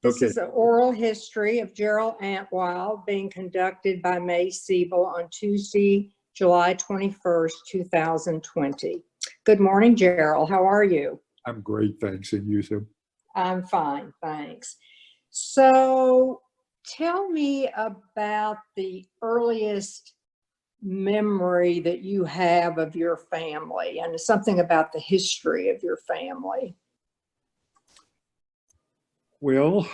This Okay. is an oral history of Jarrell Antweil being conducted by May Sebel on Tuesday, July 21st, 2020. Good morning, Jarrell. How are you? I'm great, thanks. And you, Sebel? I'm fine, thanks. So tell me about the earliest memory that you have of your family and something about the history of your family. Well,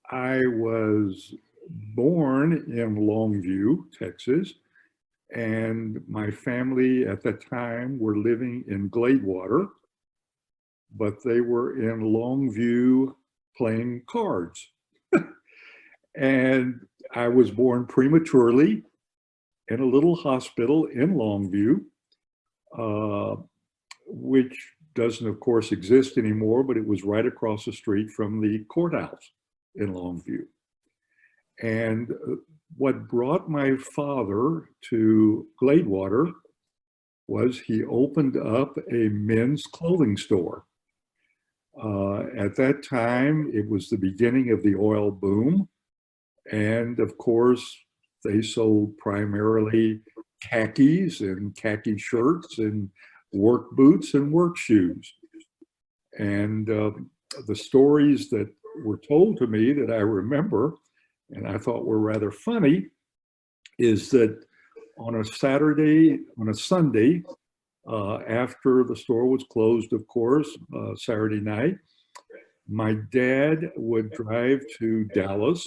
I was born in Longview, Texas, and my family at that time were living in Gladewater, but they were in Longview playing cards. And I was born prematurely in a little hospital in Longview, which doesn't, of course, exist anymore, but it was right across the street from the courthouse in Longview. And what brought my father to Gladewater was he opened up a men's clothing store. At that time, it was the beginning of the oil boom. And of course, they sold primarily khakis and khaki shirts and work boots and work shoes. And the stories that were told to me that I remember, and I thought were rather funny, is that on a Sunday, after the store was closed, of course, Saturday night, my dad would drive to Dallas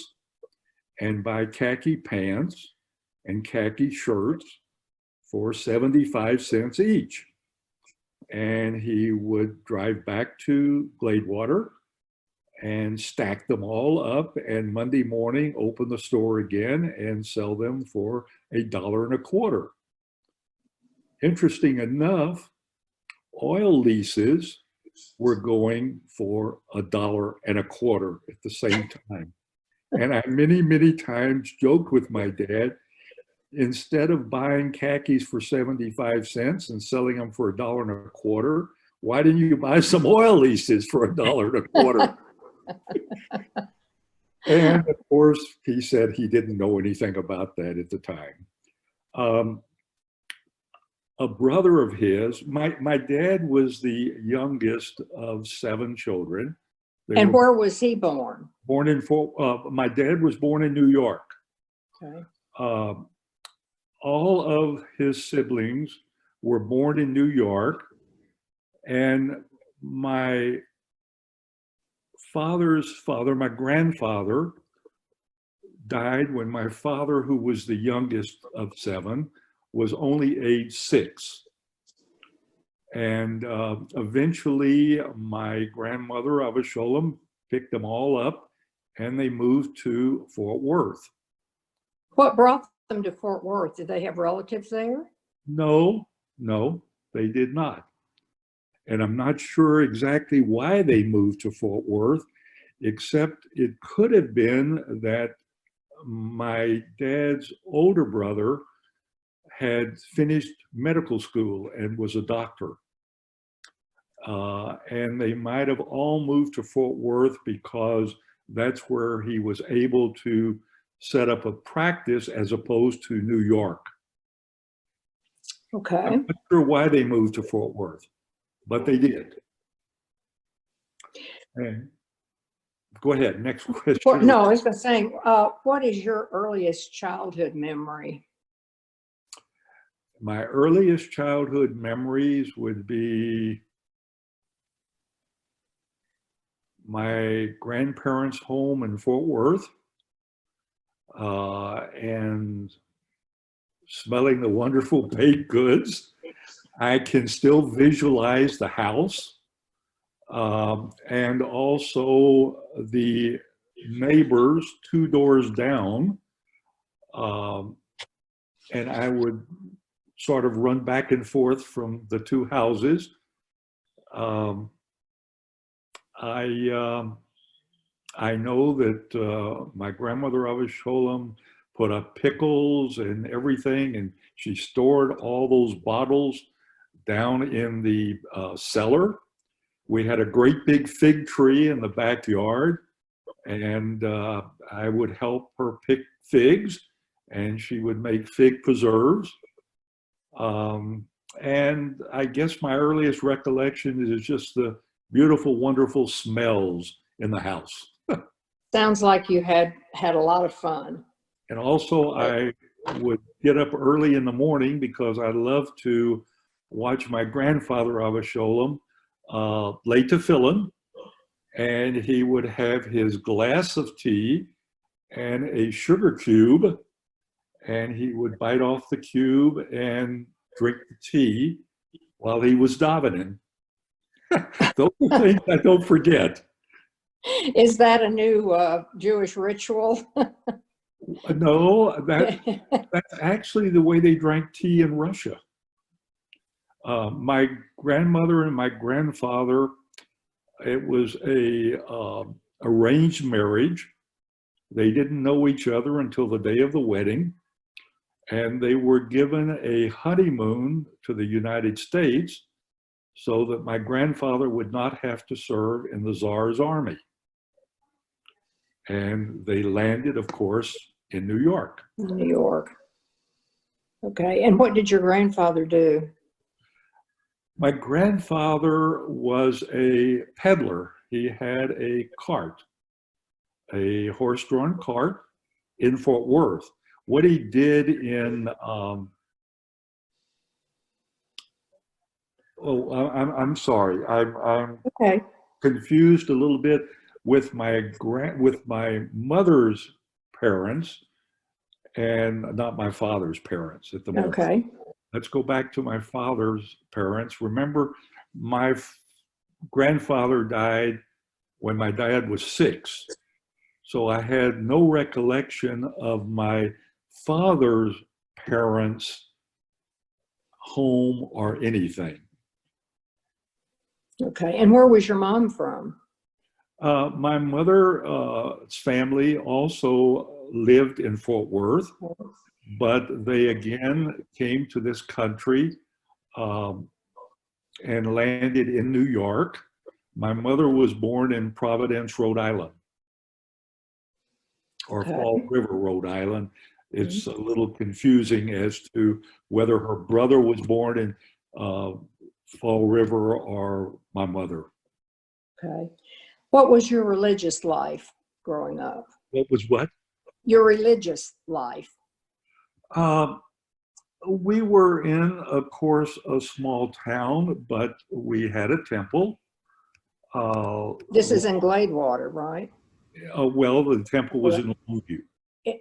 and buy khaki pants and khaki shirts for 75 cents each. And he would drive back to Gladewater and stack them all up, and Monday morning open the store again and sell them for $1.25. Interesting enough, oil leases were going for $1.25 at the same time. And I many times joked with my dad, instead of buying khakis for 75 cents and selling them for $1.25, why didn't you buy some oil leases for $1.25? And of course, he said he didn't know anything about that at the time. A brother of his, my dad was the youngest of 7 children. And where was he born? Born in my dad was born in New York. Okay. All of his siblings were born in New York, and my father's father, my grandfather, died when my father, who was the youngest of 7, was only age 6. And eventually my grandmother, Avasholam, picked them all up and they moved to Fort Worth. What brought them to Fort Worth? Did they have relatives there? No, they did not. And I'm not sure exactly why they moved to Fort Worth, except it could have been that my dad's older brother had finished medical school and was a doctor. And they might have all moved to Fort Worth because that's where he was able to set up a practice as opposed to New York. Okay. I'm not sure why they moved to Fort Worth, but they did. And go ahead, next question. Well, no, I was going to say, what is your earliest childhood memory? My earliest childhood memories would be my grandparents' home in Fort Worth, and smelling the wonderful baked goods. I can still visualize the house, and also the neighbors 2 doors down. And I would sort of run back and forth from the 2 houses. I know that my grandmother Avasholam put up pickles and everything, and she stored all those bottles down in the cellar, We had a great big fig tree in the backyard, and I would help her pick figs, and she would make fig preserves. Um, and I guess my earliest recollection is just the beautiful, wonderful smells in the house. Sounds like you had a lot of fun. And also, I would get up early in the morning because I loved to watch my grandfather Avasholem lay tefillin, and he would have his glass of tea and a sugar cube, and he would bite off the cube and drink the tea while he was davening. Those are things I don't forget. Is that a new Jewish ritual? No, that's actually the way they drank tea in Russia. My grandmother and my grandfather, it was a arranged marriage. They didn't know each other until the day of the wedding, and they were given a honeymoon to the United States so that my grandfather would not have to serve in the Tsar's army. And they landed, of course, in New York. New York. Okay. And what did your grandfather do? My grandfather was a peddler. He had a cart, a horse-drawn cart in Fort Worth. What he did in, I'm sorry, I'm Okay. confused a little bit with with my mother's parents, and not my father's parents at the moment. Okay. Let's go back to my father's parents. Remember, my grandfather died when my dad was 6. So I had no recollection of my father's parents' home or anything. Okay. And where was your mom from? My mother's family also lived in Fort Worth, but they again came to this country and landed in New York. My mother was born in Providence, Rhode Island, or Fall River, Rhode Island. It's a little confusing as to whether her brother was born in Fall River or my mother. Okay. What was your religious life growing up? What was what? Your religious life. We were in, of course, a small town, but we had a temple. This is in Gladewater, right? Well, the temple was in Longview.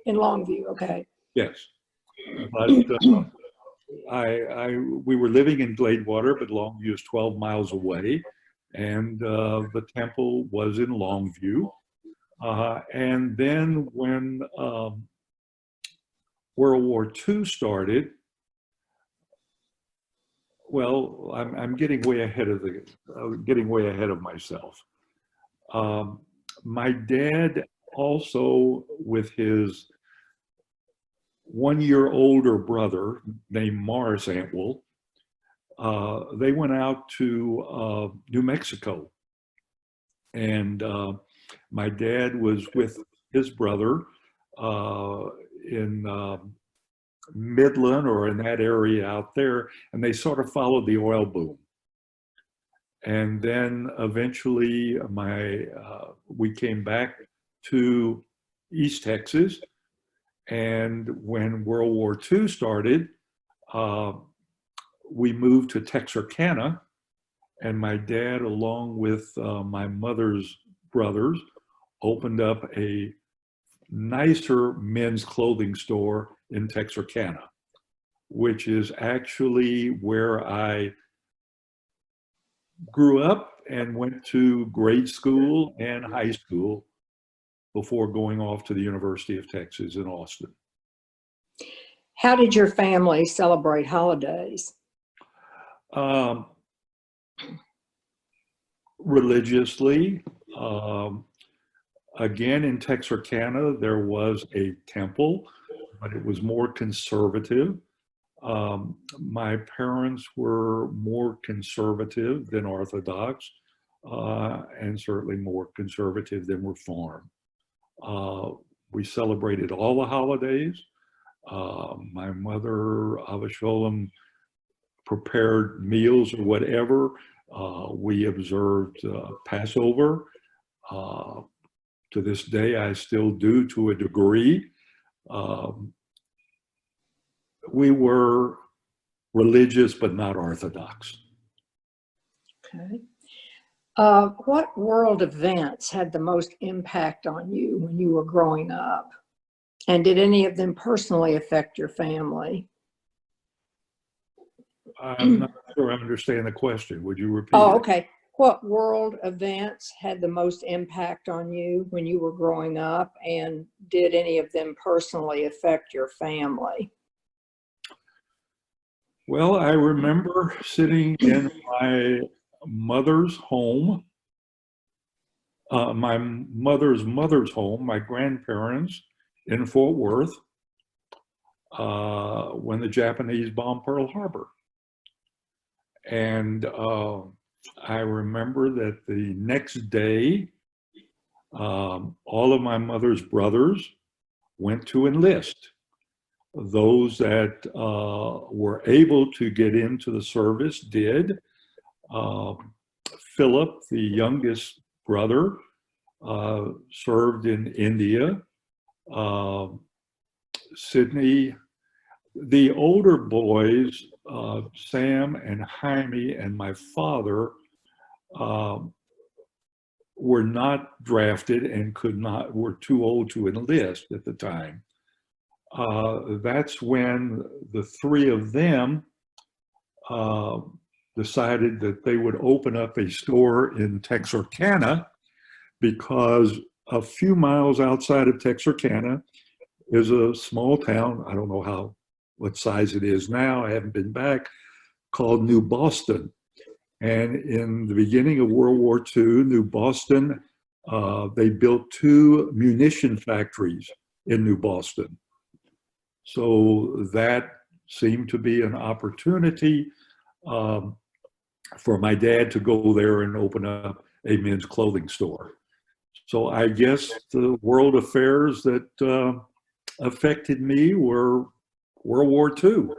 In Longview, okay. Yes, but we were living in Gladewater, but Longview is 12 miles away, and the temple was in Longview. And then when World War II started, well, I'm getting way ahead of myself. My dad also, with his 1 year older brother named Morris Antweil, they went out to New Mexico, and my dad was with his brother in Midland, or in that area out there, and they sort of followed the oil boom. And then eventually we came back to East Texas, and when World War II started, we moved to Texarkana, and my dad, along with my mother's brothers, opened up a nicer men's clothing store in Texarkana, which is actually where I grew up and went to grade school and high school before going off to the University of Texas in Austin. How did your family celebrate holidays? Religiously. Again, in Texarkana, there was a temple, but it was more conservative. My parents were more conservative than Orthodox. and certainly more conservative than reform. We celebrated all the holidays. My mother, Avasholam, prepared meals or whatever. We observed Passover. To this day, I still do to a degree. We were religious, but not orthodox. Okay. What world events had the most impact on you when you were growing up? And did any of them personally affect your family? I'm not sure I understand the question. Would you repeat Oh, it? okay. What world events had the most impact on you when you were growing up? And did any of them personally affect your family? Well, I remember sitting in my mother's home, my mother's home, my grandparents in Fort Worth, when the Japanese bombed Pearl Harbor. And I remember that the next day, all of my mother's brothers went to enlist. Those that were able to get into the service did. Philip, the youngest brother, served in India. Sydney, the older boys, Sam and Jaime and my father, were not drafted and were too old to enlist at the time. That's when the three of them decided that they would open up a store in Texarkana, because a few miles outside of Texarkana is a small town. I don't know what size it is now. I haven't been back, called New Boston. And in the beginning of World War II, New Boston, they built 2 munition factories in New Boston. So that seemed to be an opportunity for my dad to go there and open up a men's clothing store. So I guess the world affairs that affected me were World War II.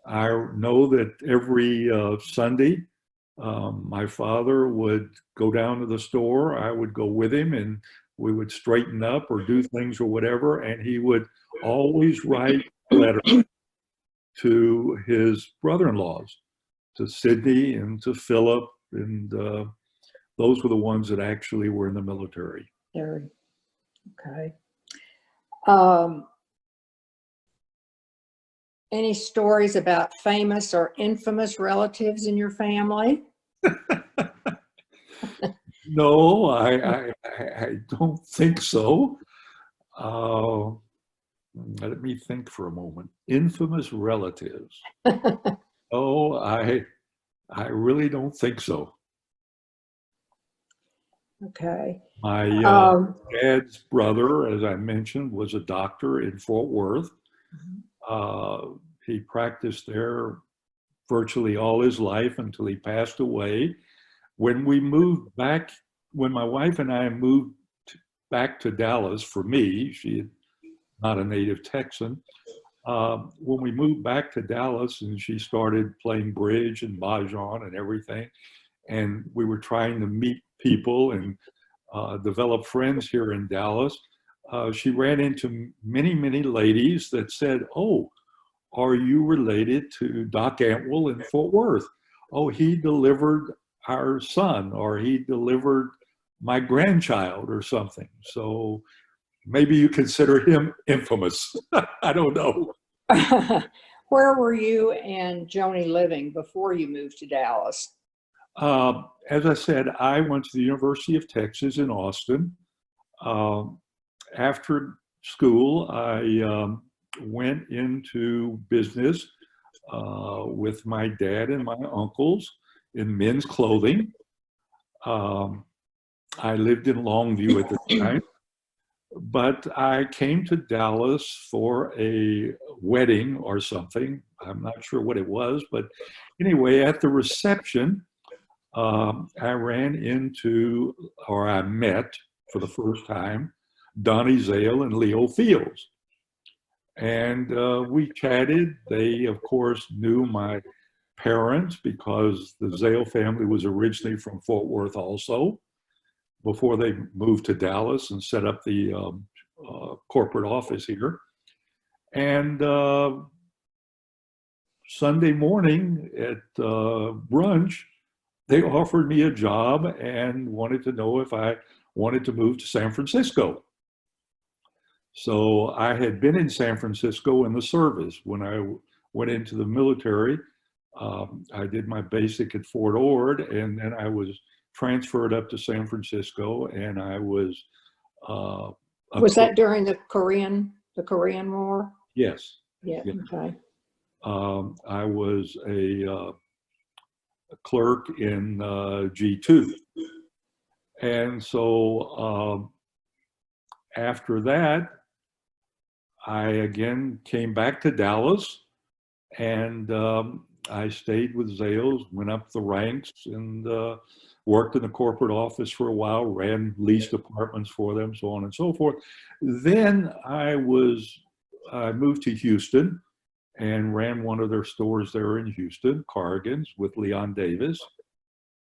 I know that every Sunday, my father would go down to the store. I would go with him, and we would straighten up or do things or whatever. And he would always write letters to his brother-in-laws, to Sydney and to Philip. And those were the ones that actually were in the military. Okay. Any stories about famous or infamous relatives in your family? No, I don't think so. Let me think for a moment. Infamous relatives. Oh, I really don't think so. Okay. My dad's brother, as I mentioned, was a doctor in Fort Worth. He practiced there virtually all his life until he passed away. When my wife and I moved back to Dallas, for me, she is not a native Texan. When we moved back to Dallas and she started playing bridge and mahjong and everything, and we were trying to meet people and develop friends here in Dallas, she ran into many, many ladies that said, "Oh, are you related to Doc Antweil in Fort Worth? Oh, he delivered our son, or he delivered my grandchild or something." So maybe you consider him infamous. I don't know. Where were you and Joni living before you moved to Dallas? As I said, I went to the University of Texas in Austin. After school, I went into business with my dad and my uncles in men's clothing. I lived in Longview at the time, but I came to Dallas for a wedding or something. I'm not sure what it was, but anyway, at the reception, I ran into, or I met for the first time, Donnie Zale and Leo Fields. And we chatted. They, of course, knew my parents because the Zale family was originally from Fort Worth also, before they moved to Dallas and set up the corporate office here. And Sunday morning at brunch, they offered me a job and wanted to know if I wanted to move to San Francisco. So I had been in San Francisco in the service. When I went into the military, I did my basic at Fort Ord, and then I was transferred up to San Francisco, and I was. Was that during the Korean War? Yes. Yeah. Yes. Okay. I was a clerk in G2. And so after that, I again came back to Dallas, and I stayed with Zales, went up the ranks, and worked in the corporate office for a while, ran leased apartments for them, so on and so forth. Then I moved to Houston and ran one of their stores there in Houston, Corrigan's, with Leon Davis.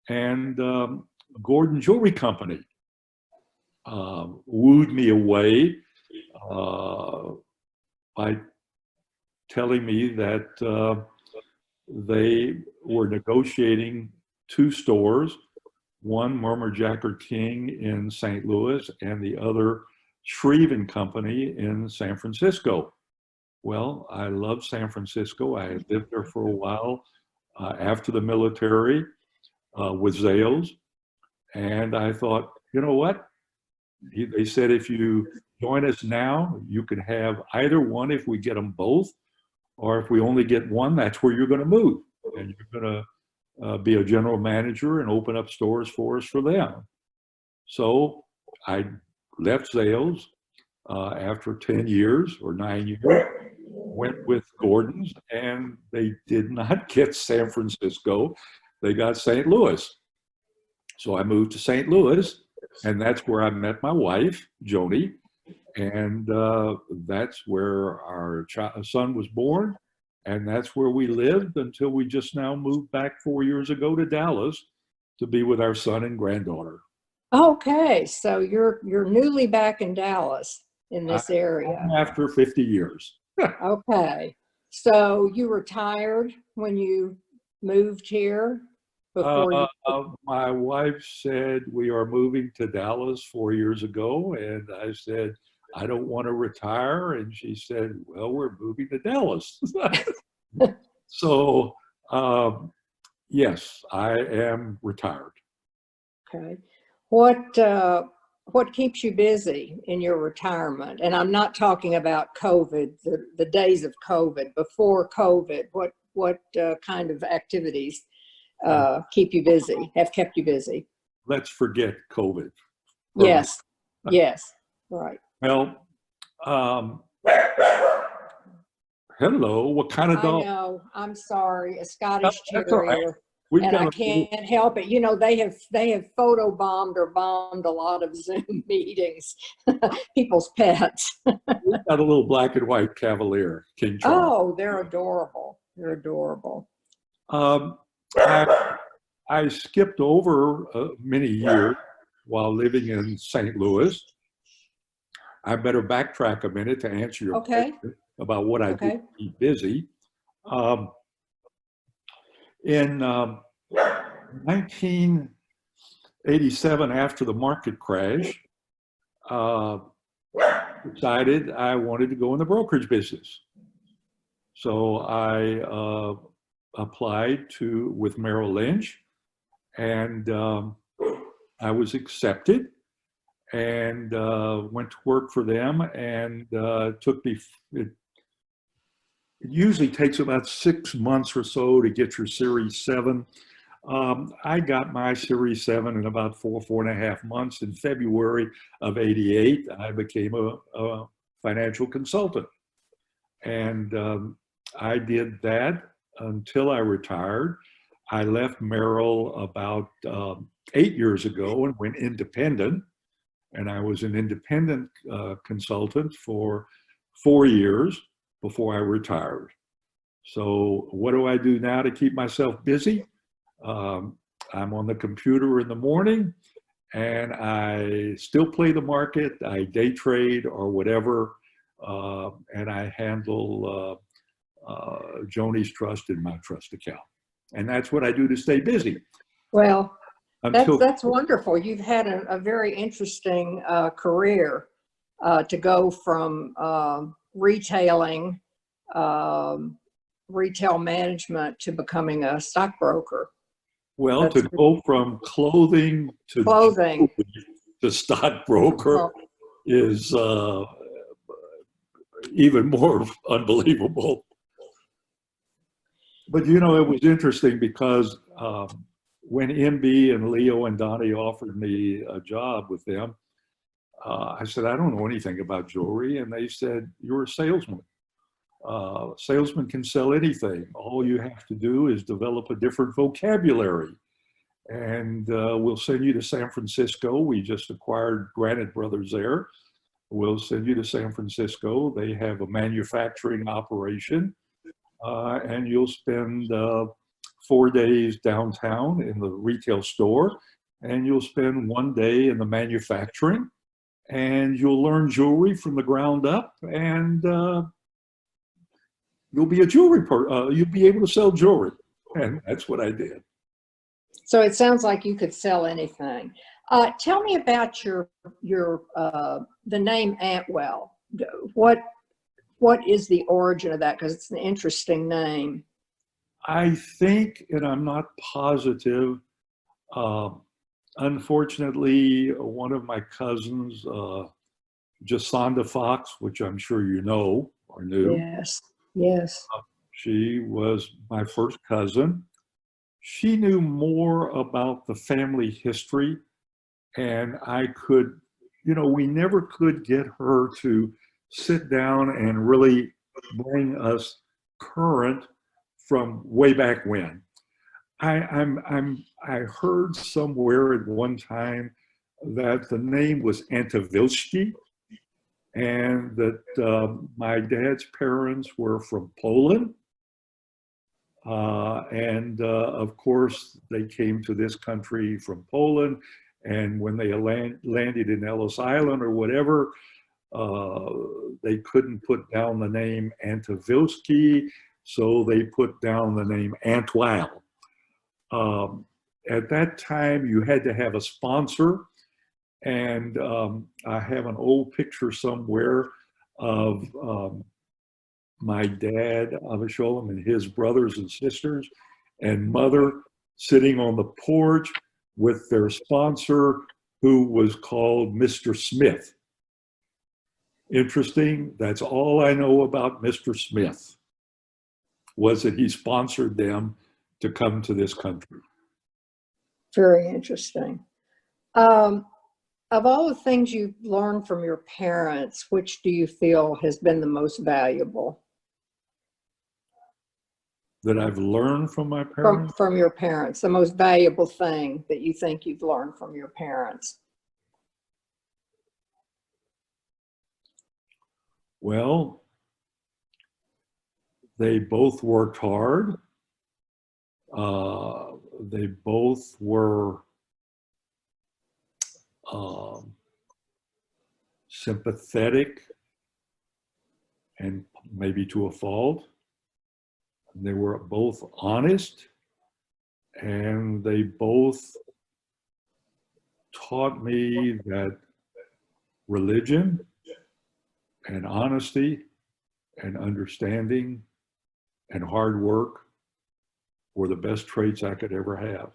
And Gordon Jewelry Company wooed me away by telling me that they were negotiating 2 stores, one Murmer Jacker King in St. Louis and the other Shreve and Company in San Francisco. Well, I love San Francisco. I had lived there for a while after the military with Zales. And I thought, you know what? They said, if you join us now, you can have either one if we get them both, or if we only get one, that's where you're going to move. And you're going to be a general manager and open up stores for us for them. So I left Zales after 10 years or 9 years, went with Gordon's, and they did not get San Francisco. They got St. Louis. So I moved to St. Louis, and that's where I met my wife, Joni. And that's where our son was born. And that's where we lived until we just now moved back 4 years ago to Dallas to be with our son and granddaughter. Okay, so you're newly back in Dallas in this area. After 50 years. Okay, so you retired when you moved here? Before my wife said, we are moving to Dallas 4 years ago. And I said, I don't want to retire. And she said, well, we're moving to Dallas. So, yes, I am retired. Okay. What keeps you busy in your retirement? And I'm not talking about COVID, the days of COVID, before COVID. What kind of activities keep you busy, have kept you busy? Let's forget COVID. Yes, yes, right. Well, hello, what kind of dog? I know, I'm sorry, a Scottish That's all right. Terrier. We've And got I can't help it. You know, they have photobombed or bombed a lot of Zoom meetings, people's pets. we've got a little black and white Cavalier, King Charles. Oh, they're adorable. They're adorable. I skipped over many years while living in St. Louis. I better backtrack a minute to answer your question about what I do to keep busy. In 1987, after the market crash, decided I wanted to go in the brokerage business. So I applied with Merrill Lynch, and I was accepted and went to work for them, and it usually takes about 6 months or so to get your Series 7. I got my Series 7 in about 4.5 months. In February of '88, I became a financial consultant. And I did that until I retired. I left Merrill about 8 years ago and went independent. And I was an independent consultant for 4 years before I retired. So what do I do now to keep myself busy? I'm on the computer in the morning and I still play the market. I day trade or whatever. And I handle Joni's trust in my trust account. And that's what I do to stay busy. Well, Until that's wonderful. You've had a very interesting career to go from retailing, retail management to becoming a stockbroker. well, That's to go from clothing to clothing. to stockbroker Well, is even more unbelievable. But you know, it was interesting because when MB and Leo and Donnie offered me a job with them, I said, I don't know anything about jewelry. And they said, you're a salesman. Salesman can sell anything. All you have to do is develop a different vocabulary. And we'll send you to San Francisco. We just acquired Granite Brothers there. We'll send you to San Francisco. They have a manufacturing operation. And you'll spend 4 days downtown in the retail store. And you'll spend 1 day in the manufacturing. And you'll learn jewelry from the ground up. And you'll be a jewelry you'll be able to sell jewelry. And that's what I did. so it sounds like you could sell anything. Tell me about your the name Antweil. What is the origin of that? Because it's an interesting name. I think, and I'm not positive, unfortunately, one of my cousins, Jasonda Fox, which I'm sure you know or knew, Yes, yes. she was my first cousin. She knew more about the family history, and I could, you know, we never could get her to sit down and really bring us current from way back when. I heard somewhere at one time that the name was Antevilski, and that my dad's parents were from Poland. Of course, they came to this country from Poland. And when they landed in Ellis Island or whatever, they couldn't put down the name Antevilski, so they put down the name Antweil. At that time, you had to have a sponsor. And I have an old picture somewhere of my dad, Avasholem, and his brothers and sisters and mother sitting on the porch with their sponsor, who was called Mr. Smith. Interesting. That's all I know about Mr. Smith, was that he sponsored them to come to this country. Very interesting. Of all the things you've learned from your parents, which do you feel has been the most valuable? That I've learned from my parents? From your parents, the most valuable thing that you think you've learned from your parents? Well, they both worked hard. They both were sympathetic, and maybe to a fault. They were both honest, and they both taught me that religion and honesty and understanding and hard work were the best traits I could ever have.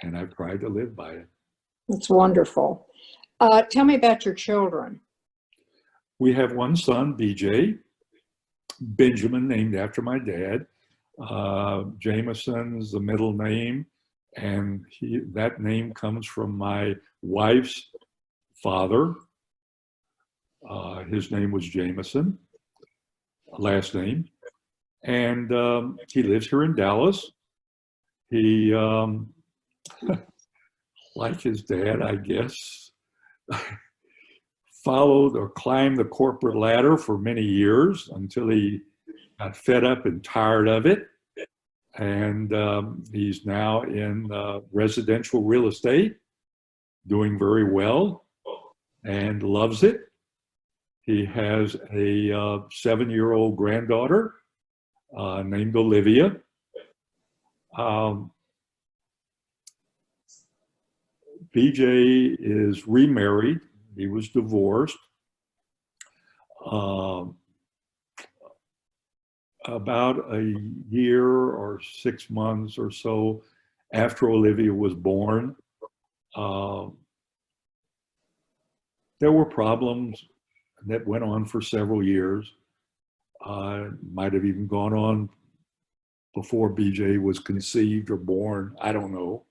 And I've tried to live by it. That's wonderful. Tell me about your children. We have one son, BJ, Benjamin, named after my dad. Jameson's the middle name, and that name comes from my wife's father. His name was Jameson, last name. And he lives here in Dallas. He, like his dad, I guess, followed or climbed the corporate ladder for many years until he got fed up and tired of it. And he's now in residential real estate, doing very well and loves it. He has a 7-year-old granddaughter named Olivia. BJ is remarried. He was divorced. About a year or 6 months or so after Olivia was born, there were problems that went on for several years. Might have even gone on before BJ was conceived or born. I don't know.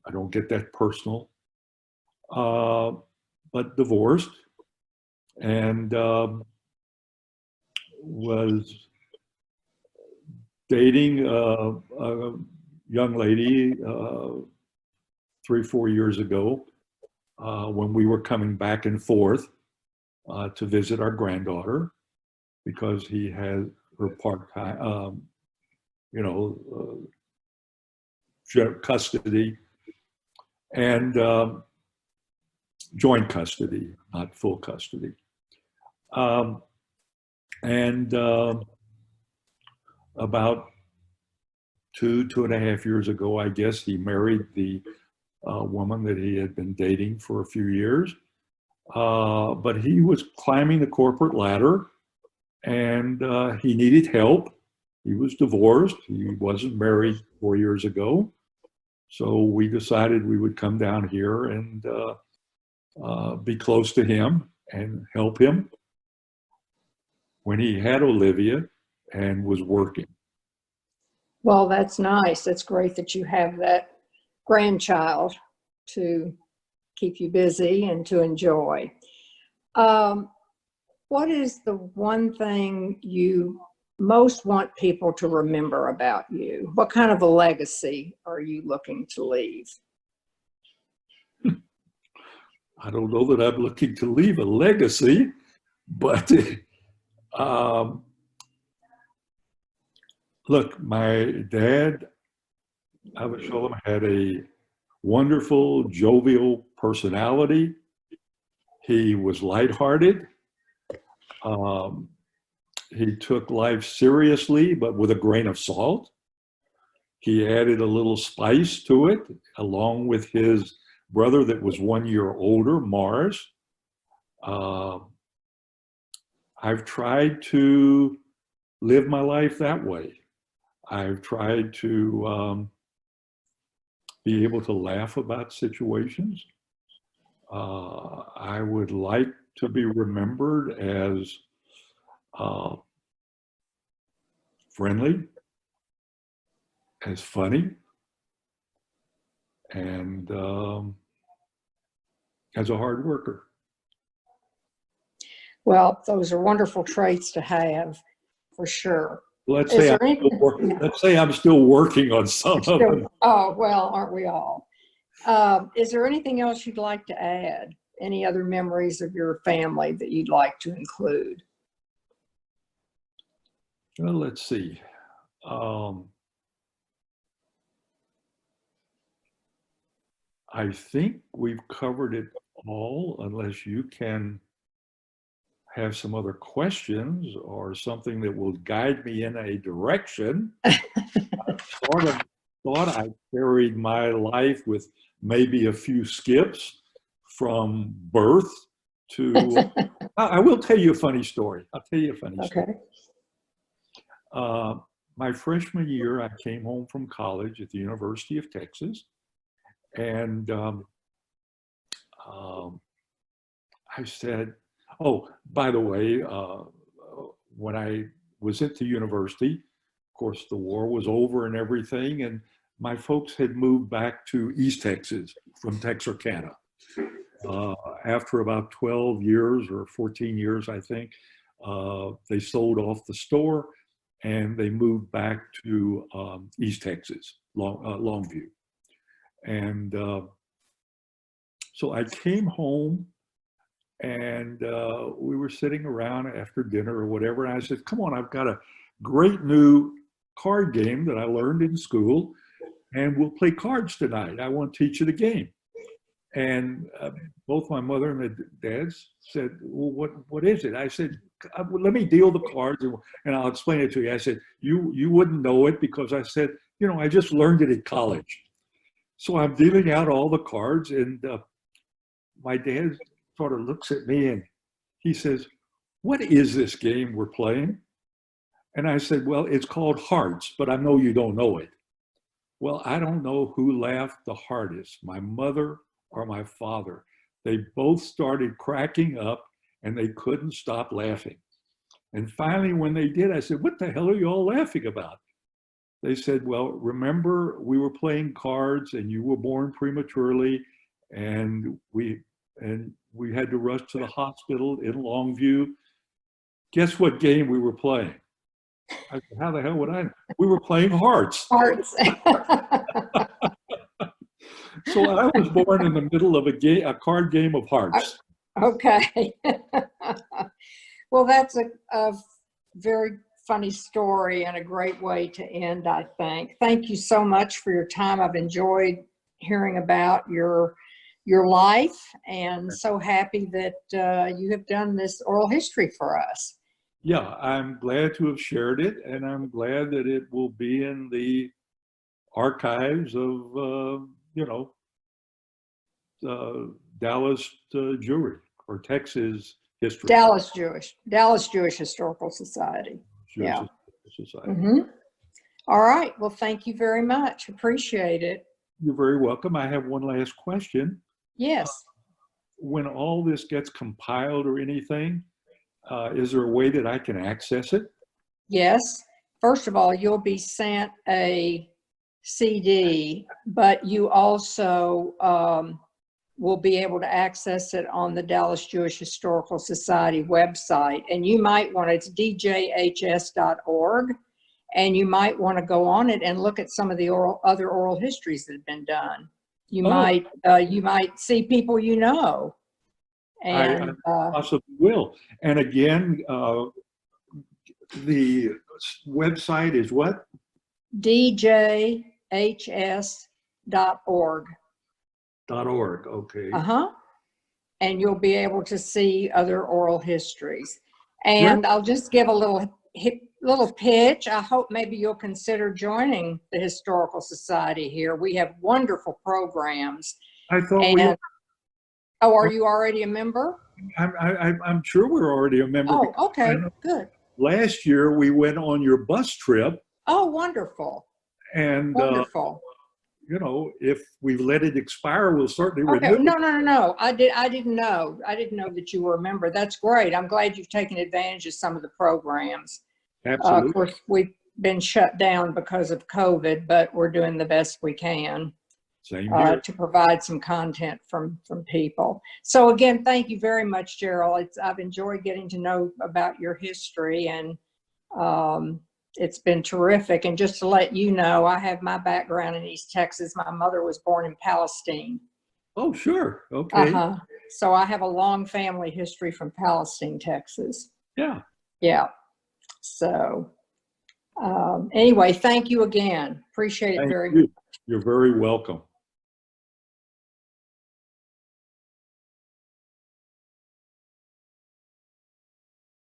I don't get that personal. But divorced, and was dating a young lady 3-4 years ago when we were coming back and forth to visit our granddaughter, because he had her part-time, custody and joint custody, not full custody. About 2.5 years ago, I guess, he married the woman that he had been dating for a few years. But he was climbing the corporate ladder, and he needed help. He was divorced. He wasn't married 4 years ago. So we decided we would come down here and be close to him and help him when he had Olivia and was working. Well, that's nice. That's great that you have that grandchild to keep you busy and to enjoy. What is the one thing you most want people to remember about you? What kind of a legacy are you looking to leave? I don't know that I'm looking to leave a legacy, but look, my dad, Avasholem, had a wonderful, jovial personality. He was lighthearted. He took life seriously, but with a grain of salt. He added a little spice to it, along with his brother that was 1 year older, Mars. I've tried to live my life that way. I've tried to be able to laugh about situations. I would like to be remembered as friendly, as funny, and as a hard worker. Well, those are wonderful traits to have, for sure. Let's say I'm still working on some of them. Oh, well, aren't we all? Is there anything else you'd like to add? Any other memories of your family that you'd like to include? Well, let's see. I think we've covered it all, unless you can have some other questions or something that will guide me in a direction. I sort of thought I carried my life with maybe a few skips from birth to, I will tell you a funny story. I'll tell you a funny story. My freshman year, I came home from college at the University of Texas, and I said, oh, by the way, when I was at the university, of course, the war was over and everything, and my folks had moved back to East Texas from Texarkana. After about 12 years or 14 years, I think, they sold off the store and they moved back to East Texas. Longview. And so I came home, and we were sitting around after dinner or whatever. And I said, come on, I've got a great new card game that I learned in school, and we'll play cards tonight. I want to teach you the game. And both my mother and the dads said, well, what is it? I said, let me deal the cards and I'll explain it to you. I said, you wouldn't know it because I said, I just learned it at college. So I'm dealing out all the cards, and my dad sort of looks at me and he says, what is this game we're playing? And I said, well, it's called Hearts, but I know you don't know it. Well, I don't know who laughed the hardest, my mother or my father. They both started cracking up and they couldn't stop laughing. And finally, when they did, I said, what the hell are you all laughing about? They said, well, remember we were playing cards and you were born prematurely, and we had to rush to the hospital in Longview. Guess what game we were playing? I said, how the hell would I know? We were playing Hearts. Hearts. So I was born in the middle of a card game of hearts. Okay. Well, that's a very funny story and a great way to end, I think. Thank you so much for your time. I've enjoyed hearing about your life, and so happy that you have done this oral history for us. Yeah, I'm glad to have shared it, and I'm glad that it will be in the archives of, Dallas Jewry or Texas history. Dallas Jewish Historical Society. Jewish Society. Mm-hmm. All right. Well, thank you very much. Appreciate it. You're very welcome. I have one last question. Yes. When all this gets compiled or anything, is there a way that I can access it? Yes. First of all, you'll be sent a CD, but you also will be able to access it on the Dallas Jewish Historical Society website. And you might want, it's djhs.org, and you might want to go on it and look at some of the other oral histories that have been done. You might see people you know. And I possibly will. And again, the website is what? djhs.org. .org, okay. And you'll be able to see other oral histories. And I'll just give a little pitch. I hope maybe you'll consider joining the Historical Society here. We have wonderful programs. I thought Oh, are you already a member? I'm sure we're already a member. Oh, okay, good. Last year we went on your bus trip. Oh, wonderful. And wonderful. If we let it expire, we'll certainly renew. No. I didn't know that you were a member. That's great. I'm glad you've taken advantage of some of the programs. Absolutely. Of course, we've been shut down because of COVID, but we're doing the best we can. Same here. To provide some content from people. So again, thank you very much, Jarrell. I've enjoyed getting to know about your history, and it's been terrific. And just to let you know, I have my background in East Texas. My mother was born in Palestine. Oh, sure. Okay. So I have a long family history from Palestine, Texas. Yeah. Yeah. So anyway, thank you again. Appreciate it very much. You're very welcome.